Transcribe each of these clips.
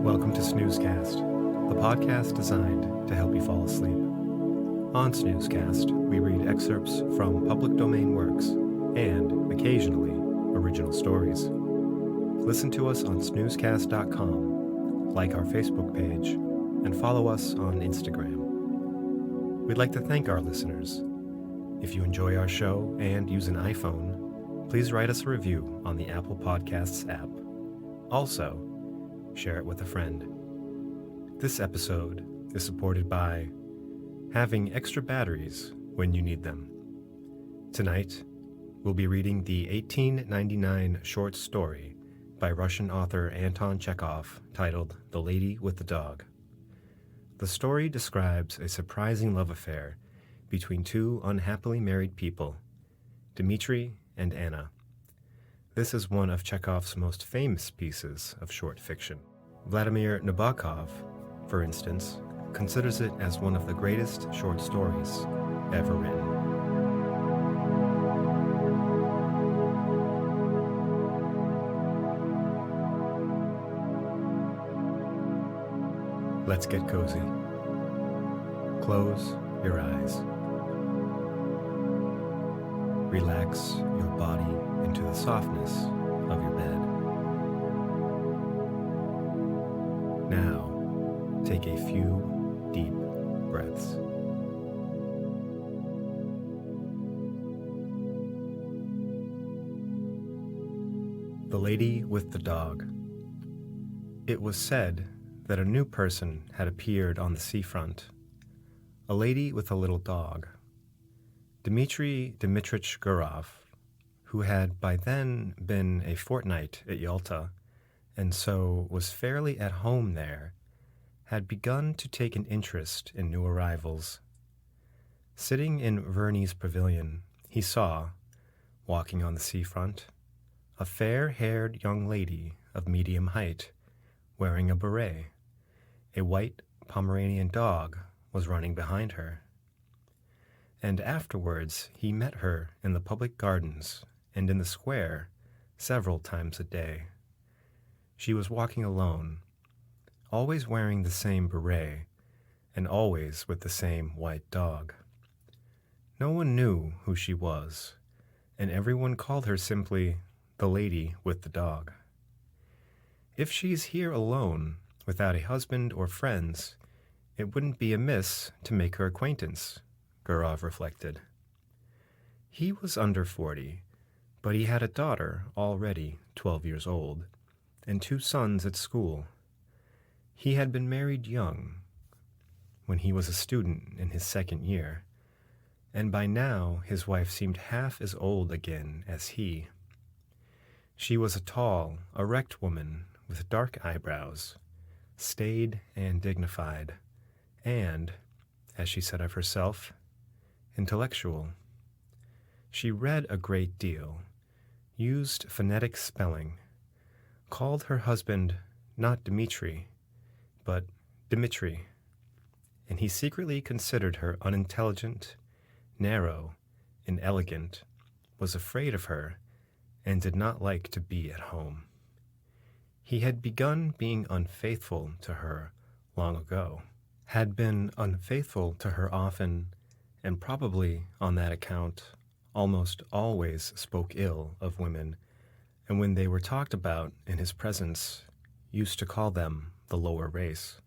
Welcome to Snoozecast, the podcast designed to help you fall asleep. On Snoozecast, we read excerpts from public domain works and, occasionally, original stories. Listen to us on snoozecast.com, like our Facebook page, and follow us on Instagram. We'd like to thank our listeners. If you enjoy our show and use an iPhone, please write us a review on the Apple Podcasts app. Also, share it with a friend. This episode is supported by having extra batteries when you need them. Tonight, we'll be reading the 1899 short story by Russian author Anton Chekhov titled The Lady with the Dog. The story describes a surprising love affair between two unhappily married people, Dmitri and Anna. This is one of Chekhov's most famous pieces of short fiction. Vladimir Nabokov, for instance, considers it as one of the greatest short stories ever written. Let's get cozy. Close your eyes. Relax your body into the softness of your bed. Now, take a few deep breaths. The Lady with the Dog. It was said that a new person had appeared on the seafront, a lady with a little dog. Dmitri Dmitrich Gurov, who had by then been a fortnight at Yalta, and so was fairly at home there, had begun to take an interest in new arrivals. Sitting in Verney's pavilion, he saw, walking on the seafront, a fair-haired young lady of medium height, wearing a beret. A white Pomeranian dog was running behind her. And afterwards he met her in the public gardens and in the square several times a day. She was walking alone, always wearing the same beret, and always with the same white dog. No one knew who she was, and everyone called her simply the Lady with the Dog. If she's here alone, without a husband or friends, it wouldn't be amiss to make her acquaintance, Gurov reflected. He was under 40, but he had a daughter already 12 years old, and 2 sons at school. He had been married young, when he was a student in his 2nd year, and by now his wife seemed half as old again as he. She was a tall, erect woman with dark eyebrows, staid and dignified, and, as she said of herself, intellectual. She read a great deal, used phonetic spelling, called her husband not Dmitri, but Dmitri, and he secretly considered her unintelligent, narrow, inelegant, was afraid of her, and did not like to be at home. He had begun being unfaithful to her long ago, had been unfaithful to her often, and probably on that account almost always spoke ill of women, and when they were talked about in his presence, used to call them the lower race.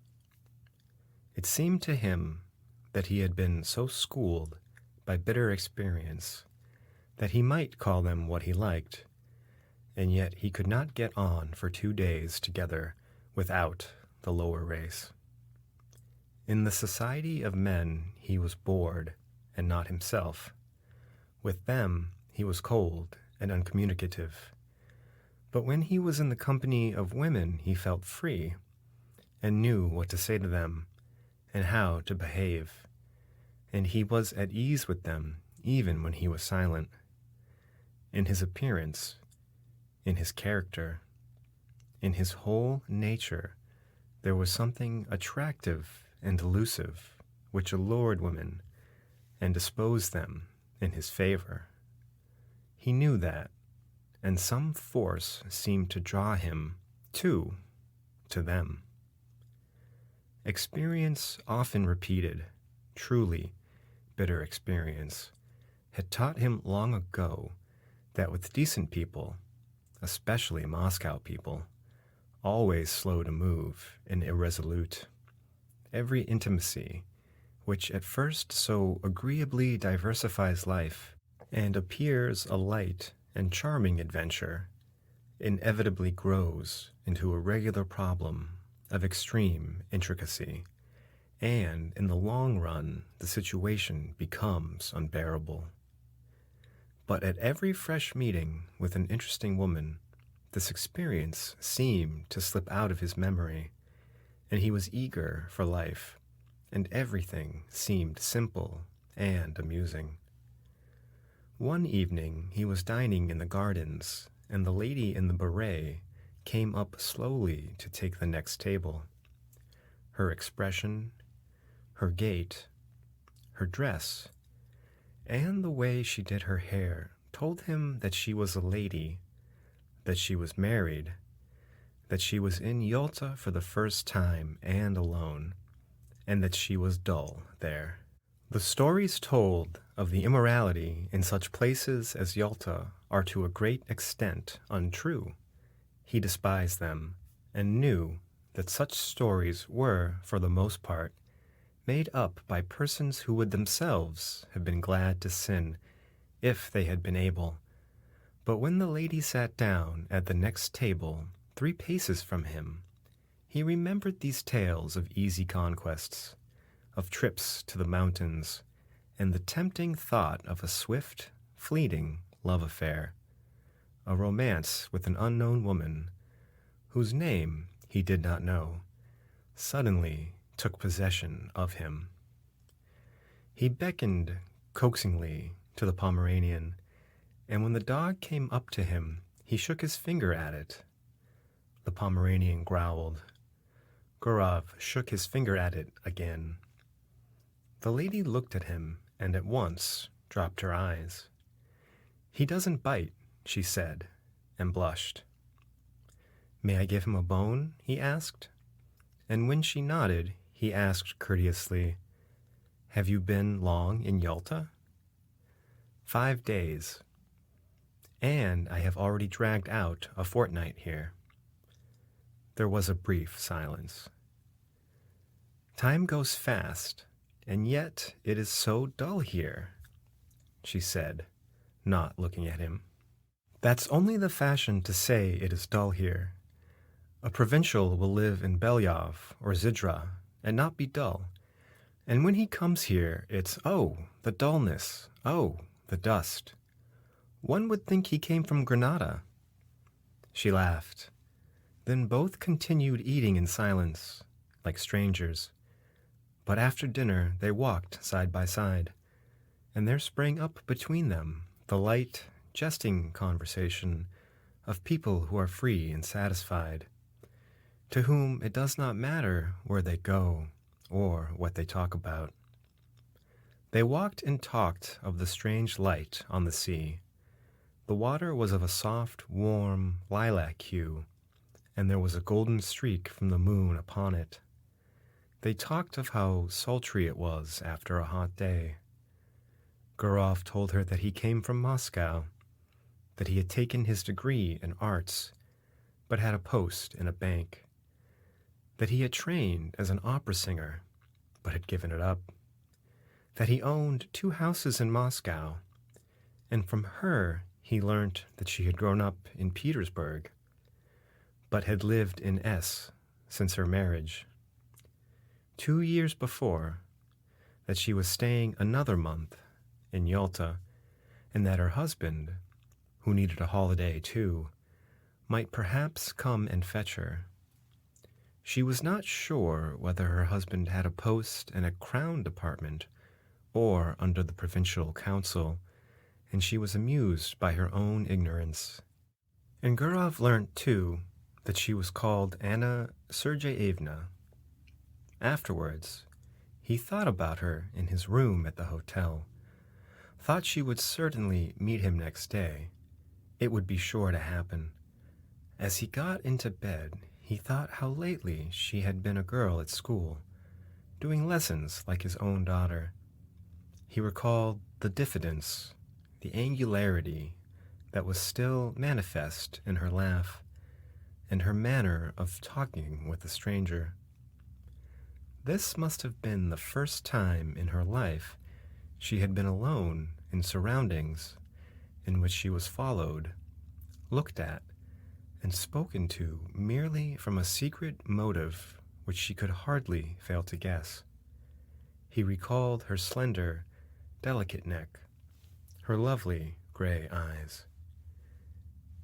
It seemed to him that he had been so schooled by bitter experience that he might call them what he liked, and yet he could not get on for 2 days together without the lower race. In the society of men he was bored, and not himself. With them he was cold and uncommunicative. But when he was in the company of women, he felt free and knew what to say to them and how to behave, and he was at ease with them even when he was silent. In his appearance, in his character, in his whole nature, there was something attractive and elusive which allured women and disposed them in his favor. He knew that, and some force seemed to draw him, too, to them. Experience often repeated, truly bitter experience, had taught him long ago that with decent people, especially Moscow people, always slow to move and irresolute, every intimacy, which at first so agreeably diversifies life and appears a light and charming adventure, inevitably grows into a regular problem of extreme intricacy, and in the long run the situation becomes unbearable. But at every fresh meeting with an interesting woman, this experience seemed to slip out of his memory, and he was eager for life, and everything seemed simple and amusing. One evening he was dining in the gardens, and the lady in the beret came up slowly to take the next table. Her expression, her gait, her dress, and the way she did her hair told him that she was a lady, that she was married, that she was in Yalta for the first time and alone, and that she was dull there. The stories told of the immorality in such places as Yalta are to a great extent untrue. He despised them, and knew that such stories were, for the most part, made up by persons who would themselves have been glad to sin if they had been able. But when the lady sat down at the next table 3 paces from him, he remembered these tales of easy conquests, of trips to the mountains, and the tempting thought of a swift, fleeting love affair, a romance with an unknown woman, whose name he did not know, suddenly took possession of him. He beckoned coaxingly to the Pomeranian, and when the dog came up to him, he shook his finger at it. The Pomeranian growled. Gurov shook his finger at it again. The lady looked at him and at once dropped her eyes. "He doesn't bite," she said, and blushed. "May I give him a bone?" he asked. And when she nodded, he asked courteously, "Have you been long in Yalta?" 5 days. "And I have already dragged out a fortnight here." There was a brief silence. "Time goes fast, and yet it is so dull here," she said, not looking at him. "That's only the fashion to say it is dull here. A provincial will live in Belyov or Zidra and not be dull. And when he comes here, it's, oh, the dullness, oh, the dust. One would think he came from Granada." She laughed. Then both continued eating in silence, like strangers. But after dinner they walked side by side, and there sprang up between them the light, jesting conversation of people who are free and satisfied, to whom it does not matter where they go or what they talk about. They walked and talked of the strange light on the sea. The water was of a soft, warm, lilac hue, and there was a golden streak from the moon upon it. They talked of how sultry it was after a hot day. Gurov told her that he came from Moscow, that he had taken his degree in arts, but had a post in a bank, that he had trained as an opera singer, but had given it up, that he owned 2 houses in Moscow, and from her he learnt that she had grown up in Petersburg, but had lived in S since her marriage. 2 years before, that she was staying another month in Yalta, and that her husband, who needed a holiday too, might perhaps come and fetch her. She was not sure whether her husband had a post in a crown department or under the provincial council, and she was amused by her own ignorance. And Gurov learnt, too, that she was called Anna Sergeyevna. Afterwards, he thought about her in his room at the hotel, thought she would certainly meet him next day. It would be sure to happen. As he got into bed, he thought how lately she had been a girl at school, doing lessons like his own daughter. He recalled the diffidence, the angularity that was still manifest in her laugh, and her manner of talking with a stranger. This must have been the first time in her life she had been alone in surroundings in which she was followed, looked at, and spoken to merely from a secret motive which she could hardly fail to guess. He recalled her slender, delicate neck, her lovely gray eyes.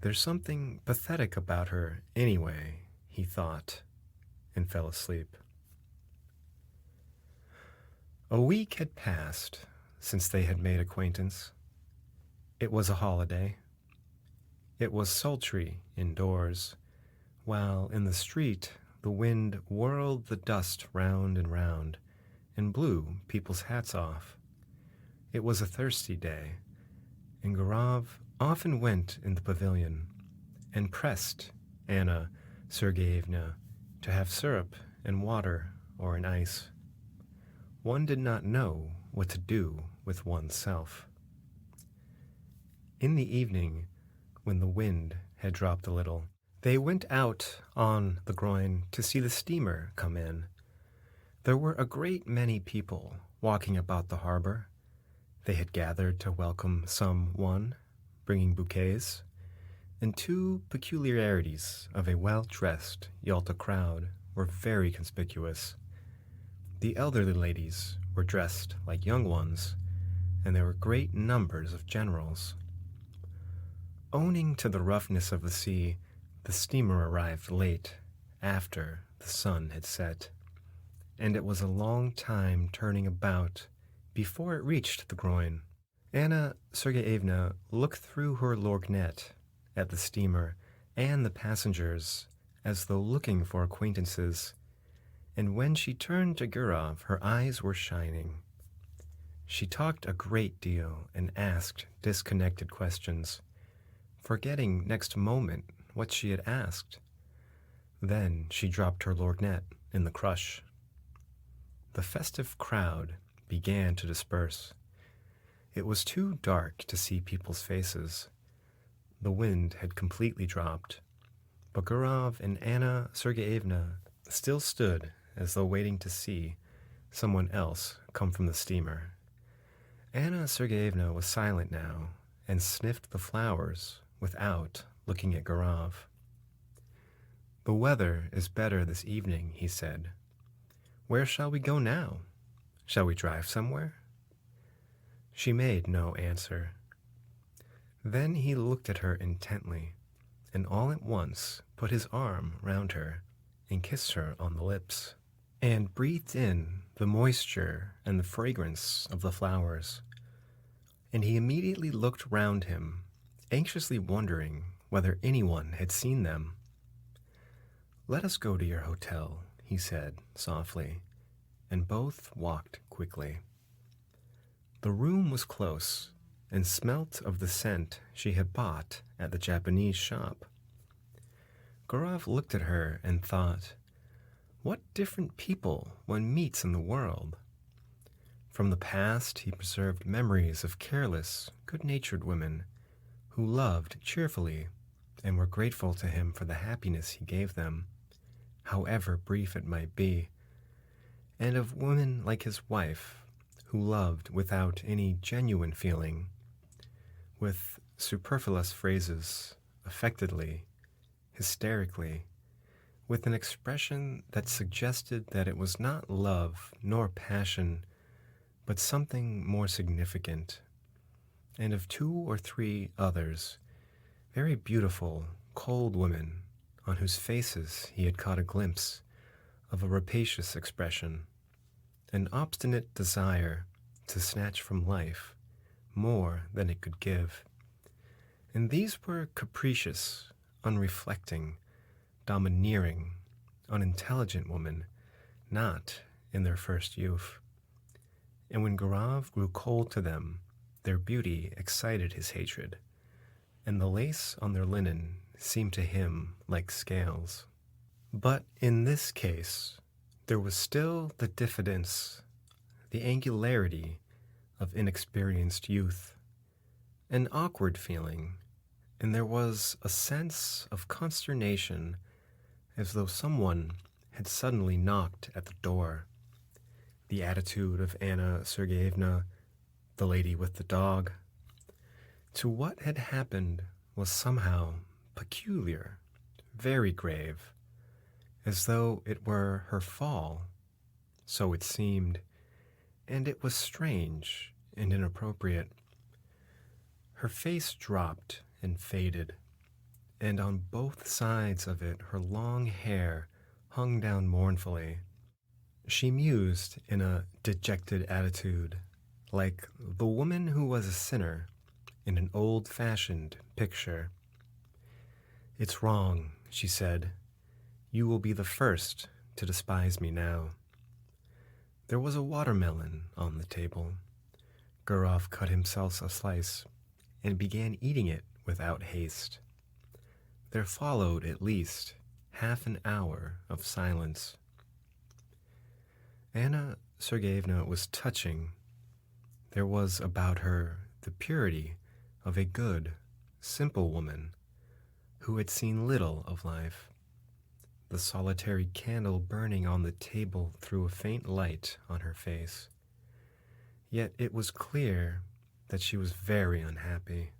There's something pathetic about her anyway, he thought, and fell asleep. A week had passed since they had made acquaintance. It was a holiday. It was sultry indoors, while in the street the wind whirled the dust round and blew people's hats off. It was a thirsty day, and Gurov often went in the pavilion and pressed Anna Sergeyevna to have syrup and water or an ice. One did not know what to do with oneself. In the evening, when the wind had dropped a little, they went out on the groyne to see the steamer come in. There were a great many people walking about the harbor. They had gathered to welcome someone, bringing bouquets, and two peculiarities of a well-dressed Yalta crowd were very conspicuous. The elderly ladies were dressed like young ones, and there were great numbers of generals. Owing to the roughness of the sea, the steamer arrived late, after the sun had set, and it was a long time turning about before it reached the groyne. Anna Sergeyevna looked through her lorgnette at the steamer and the passengers as though looking for acquaintances, and when she turned to Gurov, her eyes were shining. She talked a great deal and asked disconnected questions, forgetting next moment what she had asked. Then she dropped her lorgnette in the crush. The festive crowd began to disperse. It was too dark to see people's faces. The wind had completely dropped, but Gurov and Anna Sergeyevna still stood as though waiting to see someone else come from the steamer. Anna Sergeyevna was silent now and sniffed the flowers without looking at Gurov. "The weather is better this evening," he said. "Where shall we go now? Shall we drive somewhere?" She made no answer. Then he looked at her intently, and all at once put his arm round her and kissed her on the lips, and breathed in the moisture and the fragrance of the flowers. And he immediately looked round him, anxiously wondering whether anyone had seen them. "Let us go to your hotel," he said softly, and both walked quickly. The room was close, and smelt of the scent she had bought at the Japanese shop. Gurov looked at her and thought, what different people one meets in the world. From the past he preserved memories of careless, good-natured women who loved cheerfully and were grateful to him for the happiness he gave them, however brief it might be, and of women like his wife who loved without any genuine feeling, with superfluous phrases, affectedly, hysterically, with an expression that suggested that it was not love nor passion, but something more significant, and of two or three others, very beautiful, cold women on whose faces he had caught a glimpse of a rapacious expression, an obstinate desire to snatch from life more than it could give. And these were capricious, unreflecting, domineering, unintelligent women, not in their first youth. And when Gaurav grew cold to them, their beauty excited his hatred, and the lace on their linen seemed to him like scales. But in this case, there was still the diffidence, the angularity of inexperienced youth, an awkward feeling, and there was a sense of consternation as though someone had suddenly knocked at the door. The attitude of Anna Sergeyevna, the lady with the dog, to what had happened was somehow peculiar, very grave, as though it were her fall, so it seemed, and it was strange and inappropriate. Her face dropped and faded, and on both sides of it her long hair hung down mournfully. She mused in a dejected attitude, like the woman who was a sinner in an old-fashioned picture. "It's wrong," she said. "You will be the first to despise me now." There was a watermelon on the table. Gaurav cut himself a slice and began eating it without haste. There followed at least half an hour of silence. Anna Sergeyevna was touching. There was about her the purity of a good, simple woman who had seen little of life. The solitary candle burning on the table threw a faint light on her face. Yet it was clear that she was very unhappy.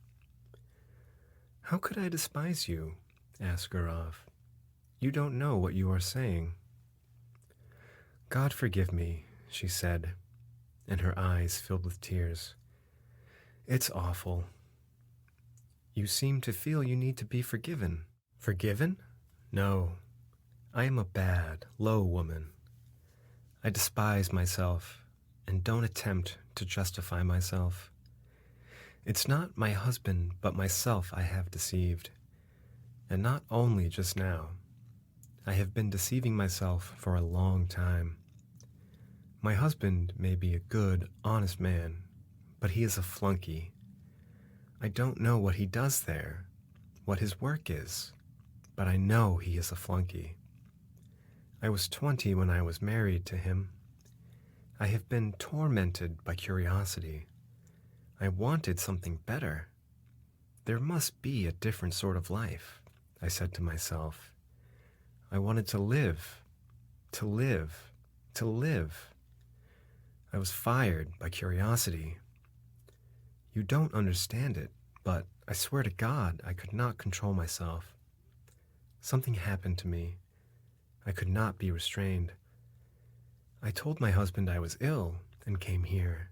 "How could I despise you?" asked Gaurav. "You don't know what you are saying." "God forgive me," she said, and her eyes filled with tears. "It's awful. You seem to feel you need to be forgiven." "Forgiven? No. I am a bad, low woman. I despise myself and don't attempt to justify myself. It's not my husband but myself I have deceived, and not only just now. I have been deceiving myself for a long time. My husband may be a good, honest man, but he is a flunky. I don't know what he does there, what his work is, but I know he is a flunky. I was 20 when I was married to him. I have been tormented by curiosity. I wanted something better. There must be a different sort of life, I said to myself. I wanted to live, to live, to live. I was fired by curiosity. You don't understand it, but I swear to God I could not control myself. Something happened to me. I could not be restrained. I told my husband I was ill and came here,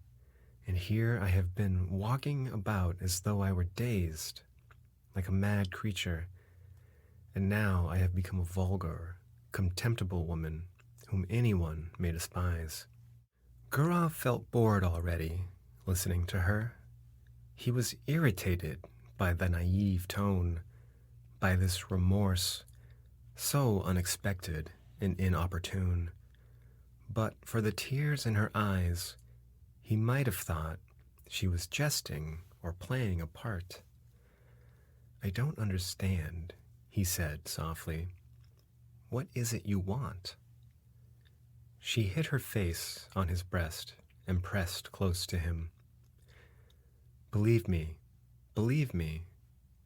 and here I have been walking about as though I were dazed, like a mad creature, and now I have become a vulgar, contemptible woman whom anyone may despise." Gaurav felt bored already, listening to her. He was irritated by the naive tone, by this remorse, so unexpected and inopportune. But for the tears in her eyes, he might have thought she was jesting or playing a part. "I don't understand," he said softly. "What is it you want?" She hid her face on his breast and pressed close to him. Believe me,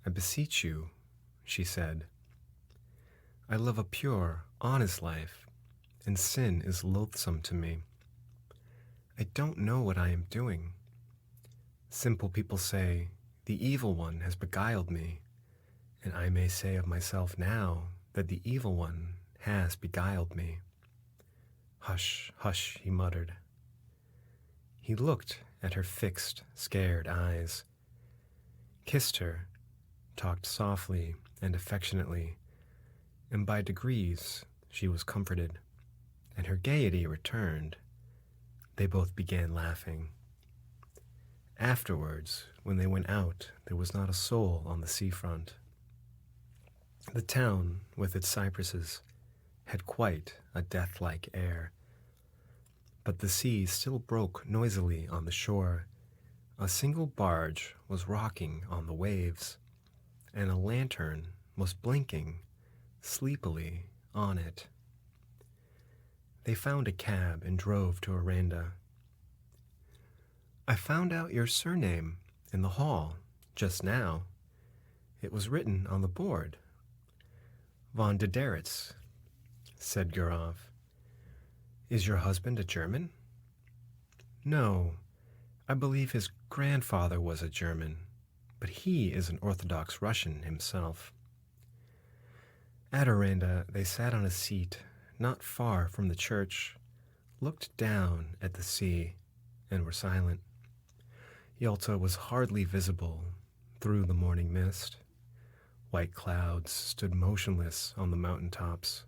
I beseech you," she said. "I love a pure, honest life, and sin is loathsome to me. I don't know what I am doing. Simple people say, the evil one has beguiled me, and I may say of myself now that the evil one has beguiled me." "Hush, hush," he muttered. He looked at her fixed, scared eyes, kissed her, talked softly and affectionately, and by degrees she was comforted, and her gaiety returned. They both began laughing. Afterwards, when they went out, there was not a soul on the seafront. The town, with its cypresses, had quite a death-like air, but the sea still broke noisily on the shore. A single barge was rocking on the waves, and a lantern was blinking sleepily on it. They found a cab and drove to Aranda. "I found out your surname in the hall just now. It was written on the board." "Von Dideritz," said Gurov. "Is your husband a German?" "No, I believe his grandfather was a German, but he is an Orthodox Russian himself." At Aranda, they sat on a seat not far from the church, looked down at the sea, and were silent. Yalta was hardly visible through the morning mist. White clouds stood motionless on the mountain tops.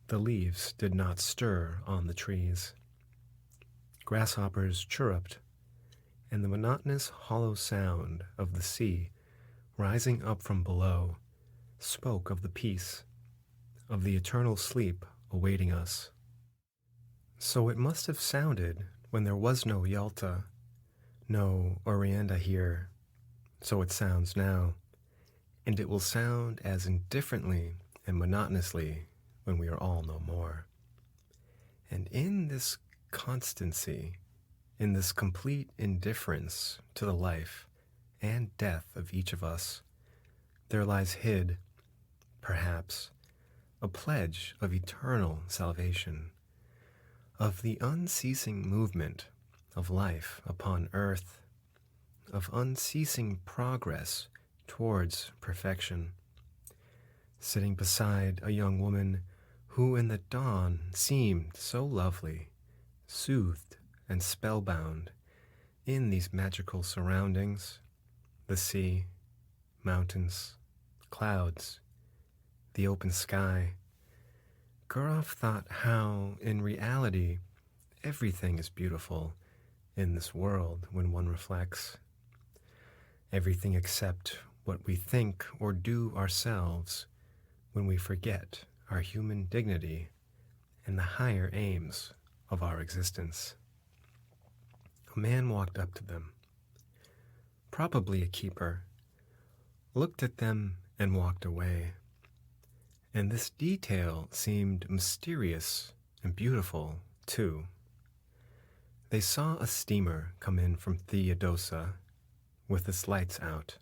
The leaves did not stir on the trees. Grasshoppers chirruped, and the monotonous hollow sound of the sea rising up from below spoke of the peace, of the eternal sleep awaiting us. So it must have sounded when there was no Yalta, no Aranda here. So it sounds now, and it will sound as indifferently and monotonously when we are all no more. And in this constancy, in this complete indifference to the life and death of each of us, there lies hid, perhaps, a pledge of eternal salvation, of the unceasing movement of life upon earth, of unceasing progress towards perfection. Sitting beside a young woman who in the dawn seemed so lovely, soothed and spellbound in these magical surroundings, the sea, mountains, clouds, the open sky, Gurov thought how, in reality, everything is beautiful in this world when one reflects. Everything except what we think or do ourselves when we forget our human dignity and the higher aims of our existence. A man walked up to them, probably a keeper, looked at them and walked away. And this detail seemed mysterious and beautiful, too. They saw a steamer come in from Theodosia with its lights out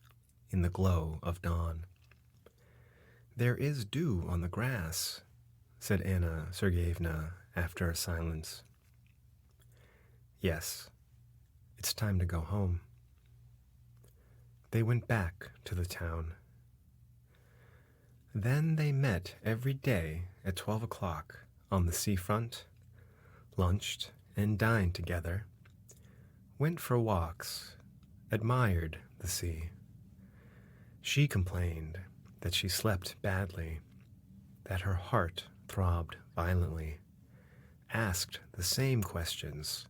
in the glow of dawn. "There is dew on the grass," said Anna Sergeyevna after a silence. "Yes, it's time to go home." They went back to the town. Then they met every day at 12 o'clock on the seafront, lunched and dined together, went for walks, admired the sea. She complained that she slept badly, that her heart throbbed violently, asked the same questions,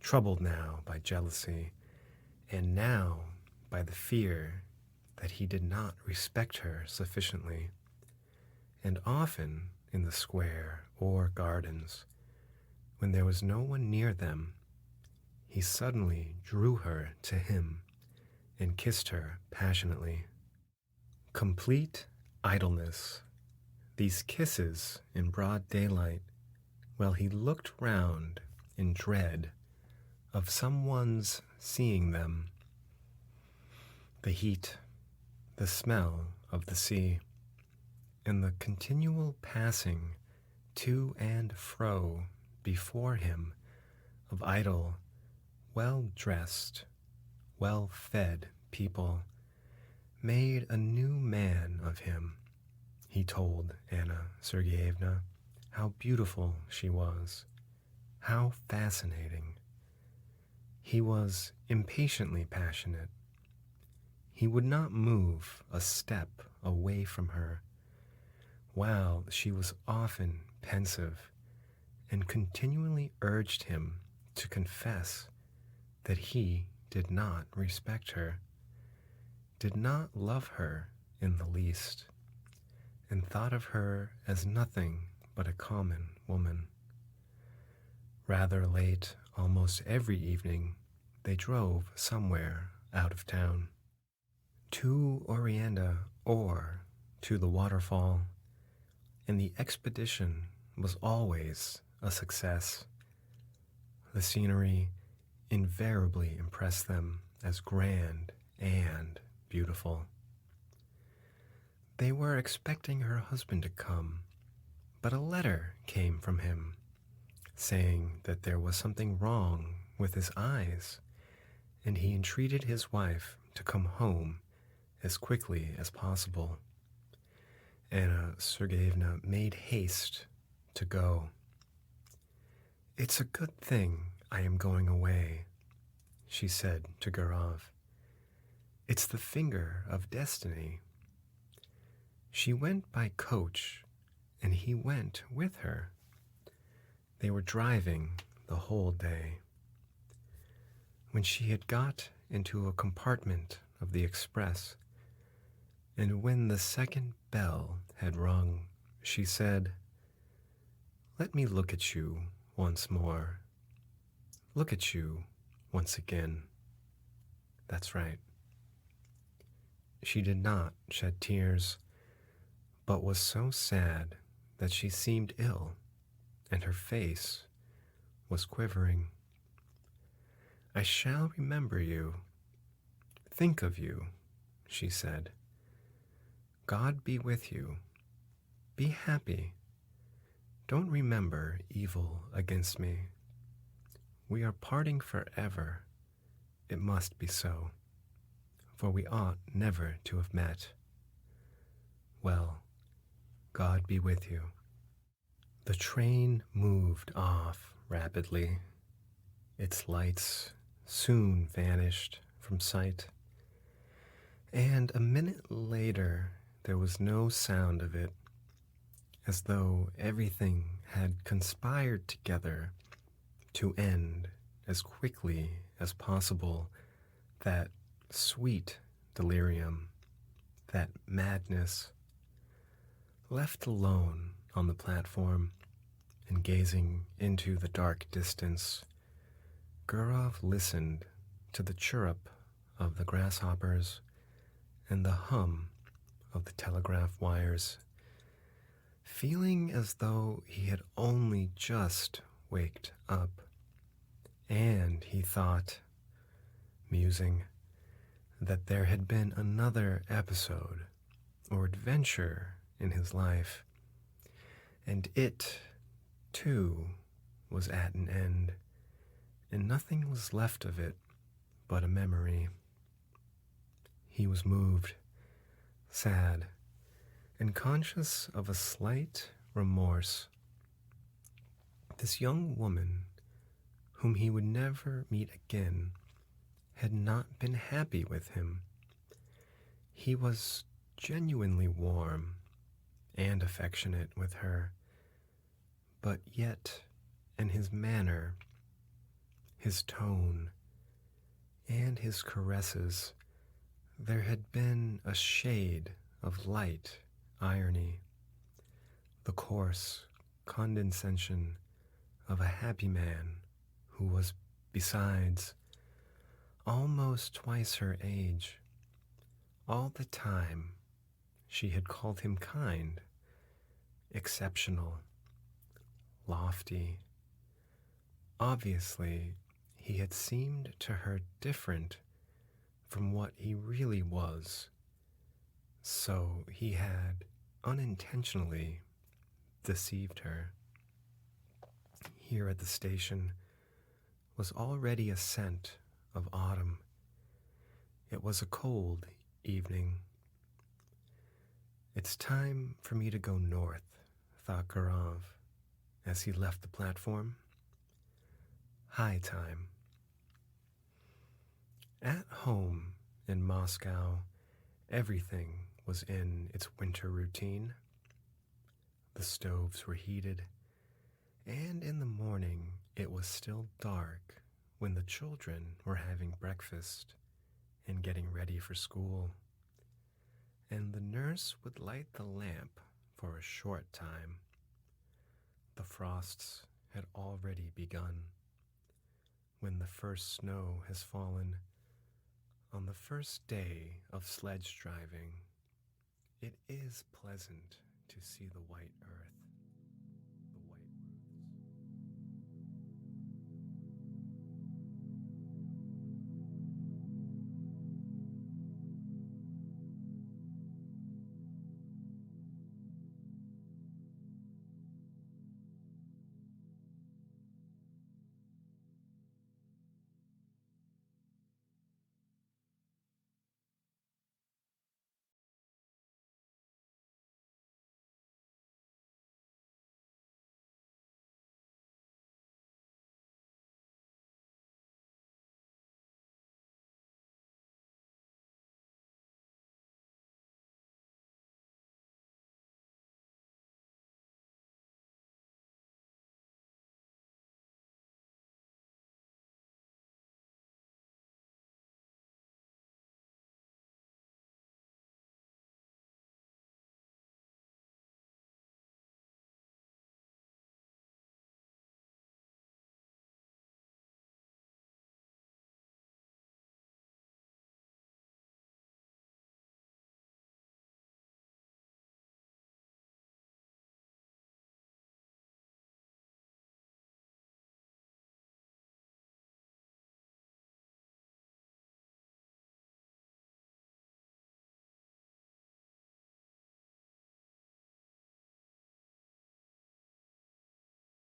troubled now by jealousy, and now by the fear that he did not respect her sufficiently. And often in the square or gardens, when there was no one near them, he suddenly drew her to him and kissed her passionately. Complete idleness, these kisses in broad daylight, while he looked round in dread of someone's seeing them. The heat, the smell of the sea, and the continual passing to and fro before him of idle, well-dressed, well-fed people made a new man of him. He told Anna Sergeyevna how beautiful she was, how fascinating. He was impatiently passionate. He would not move a step away from her, while she was often pensive and continually urged him to confess that he did not respect her, did not love her in the least, and thought of her as nothing but a common woman. Rather late almost every evening, they drove somewhere out of town. To Orianda or to the waterfall, and the expedition was always a success. The scenery invariably impressed them as grand and beautiful. They were expecting her husband to come, but a letter came from him saying that there was something wrong with his eyes, and he entreated his wife to come home as quickly as possible. Anna Sergeyevna made haste to go. "It's a good thing I am going away," she said to Gurov. "It's the finger of destiny." She went by coach, and he went with her. They were driving the whole day. When she had got into a compartment of the express, and when the second bell had rung, she said, "Let me look at you once more. Look at you once again. That's right." She did not shed tears, but was so sad that she seemed ill, and her face was quivering. "I shall remember you, think of you," she said. "God be with you. Be happy. Don't remember evil against me. We are parting forever. It must be so, for we ought never to have met. Well, God be with you." The train moved off rapidly. Its lights soon vanished from sight, and a minute later there was no sound of it, as though everything had conspired together to end as quickly as possible that sweet delirium, that madness. Left alone on the platform and gazing into the dark distance, Gurov listened to the chirrup of the grasshoppers and the hum of the telegraph wires, feeling as though he had only just waked up. And he thought, musing, that there had been another episode or adventure in his life, and it, too, was at an end, and nothing was left of it but a memory. He was moved, sad, and conscious of a slight remorse. This young woman, whom he would never meet again, had not been happy with him. He was genuinely warm and affectionate with her, but yet in his manner, his tone, and his caresses, there had been a shade of light irony, the coarse condescension of a happy man who was, besides, almost twice her age. All the time she had called him kind, exceptional, lofty. Obviously, he had seemed to her different from what he really was, so he had unintentionally deceived her. Here at the station was already a scent of autumn. It was a cold evening. "It's time for me to go north," thought Gurov as he left the platform. "High time." At home In Moscow, everything was in its winter routine. The stoves were heated, and in the morning it was still dark when the children were having breakfast and getting ready for school. And the nurse would light the lamp for a short time. The frosts had already begun. When the first snow has fallen, on the first day of sledge driving, it is pleasant to see the white earth.